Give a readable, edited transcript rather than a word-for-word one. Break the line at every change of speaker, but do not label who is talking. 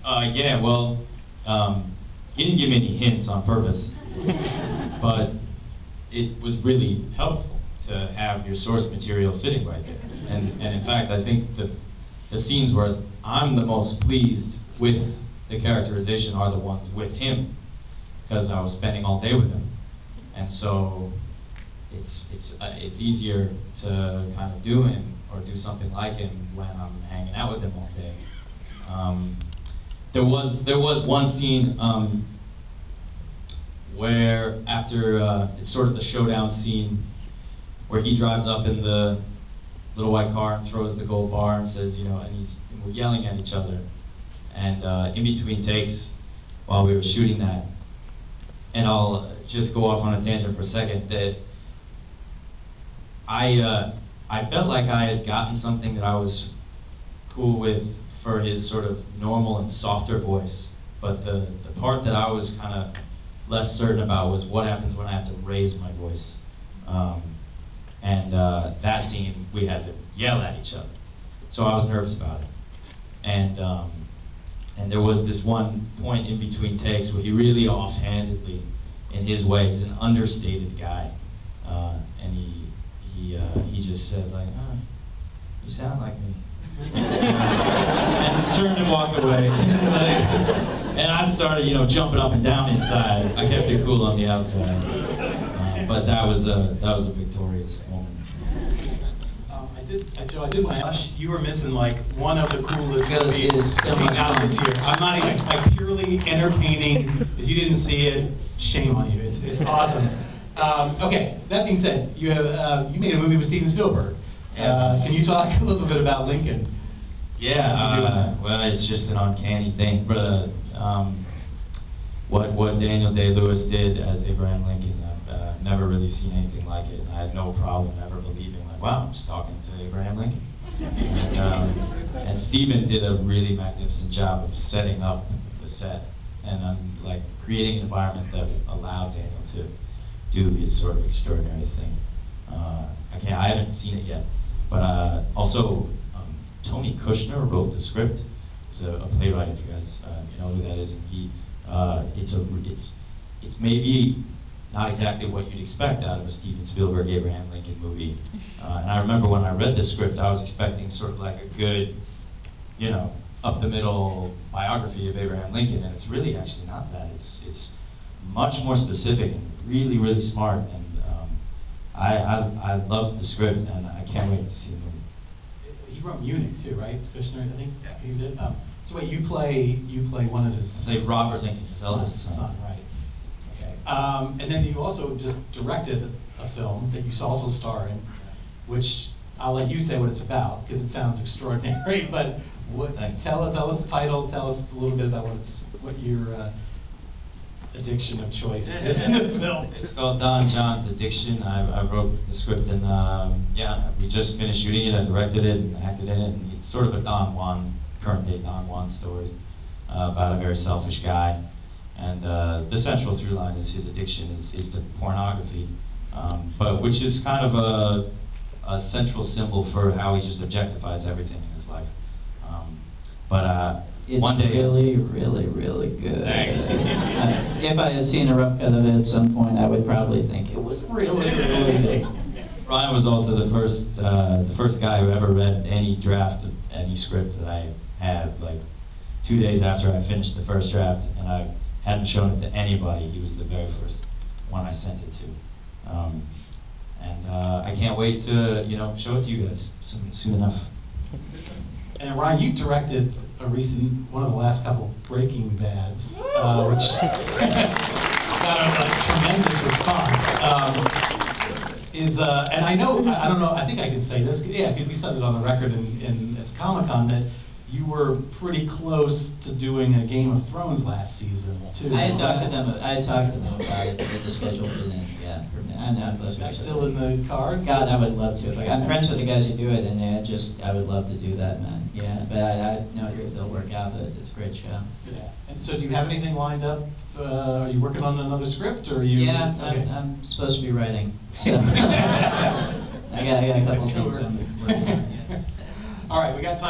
Yeah, well, he didn't give me any hints on purpose, but it was really helpful to have your source material sitting right there. And in fact, I think the scenes where I'm the most pleased with the characterization are the ones with him, because I was spending all day with him. And so it's easier to kind of do him or do something like him when I'm hanging out with him all day. There was one scene where after it's sort of the showdown scene where he drives up in the little white car and throws the gold bar and says, you know, and we're yelling at each other. And in between takes, while we were shooting that, and I'll just go off on a tangent for a second, that I felt like I had gotten something that I was cool with for his sort of normal and softer voice, but the part that I was kind of less certain about was what happens when I have to raise my voice. That scene, we had to yell at each other, so I was nervous about it. And there was this one point in between takes where he really offhandedly, in his way, he's an understated guy, and he just said like, oh, you sound like me. And turned and walked away. And I started, you know, jumping up and down inside. I kept it cool on the outside, but that was a victorious moment.
I did want to ask, you were missing like one of the coolest movies
so
we
much
got
fun.
this year. I'm not even like purely entertaining. If you didn't see it, shame on you. It's awesome. Okay, that being said, you made a movie with Steven Spielberg. Can you talk a little bit about Lincoln?
Yeah, well, it's just an uncanny thing. But what Daniel Day-Lewis did as Abraham Lincoln, I've never really seen anything like it. I had no problem ever believing, like, wow, I'm just talking to Abraham Lincoln. And Steven did a really magnificent job of setting up the set and like creating an environment that allowed Daniel to do his sort of extraordinary thing. I haven't seen it yet, but also Tony Kushner wrote the script. He's a playwright, if you guys you know who that is. And he, it's maybe not exactly what you'd expect out of a Steven Spielberg, Abraham Lincoln movie. And I remember when I read the script, I was expecting sort of like a good, you know, up the middle biography of Abraham Lincoln, and it's really actually not that. It's much more specific and really, really smart. And I loved the script, and I can't wait to see the movie.
He wrote Munich too, right? Kushner, I think. Yeah. He did. So wait, you play one of his.
Say Robert Lincoln's eldest son.
Right. Okay. And then you also just directed a film that you also star in, which I'll let you say what it's about because it sounds extraordinary. But tell us the title. Tell us a little bit about what your addiction of choice is in the film.
It's called Don John's Addiction. I wrote the script, and yeah, we just finished shooting it. I directed it and acted in it, and it's sort of a Don Juan, current day Don Juan story about a very selfish guy. And the central through line is his addiction is to pornography, but which is kind of a central symbol for how he just objectifies everything in his life.
It's
one day,
really, really, really good. If I had seen a rough cut of it at some point, I would probably think it was really, really big.
Ryan was also the first guy who ever read any draft of any script that I had. Like 2 days after I finished the first draft, and I hadn't shown it to anybody. He was the very first one I sent it to, and I can't wait to show it to you guys soon enough.
And Ryan, you directed one of the last couple Breaking Bads, which got a tremendous response. And I don't know, I think I can say this, yeah, because we said it on the record at Comic-Con that you were pretty close to doing a Game of Thrones last season too.
I had talked to them about it, the schedule for them. Yeah, I know.
That's still in the cards?
God, I would love to. Like, I'm friends with the guys who do it, and I would love to do that, man. Yeah, but I know it'll work out. But it's a great show.
Yeah. And so, do you have anything lined up? Are you working on another script, or are you?
Yeah,
okay.
I'm supposed to be writing. So I got a couple things I'm working on. Yeah.
All right, we got time.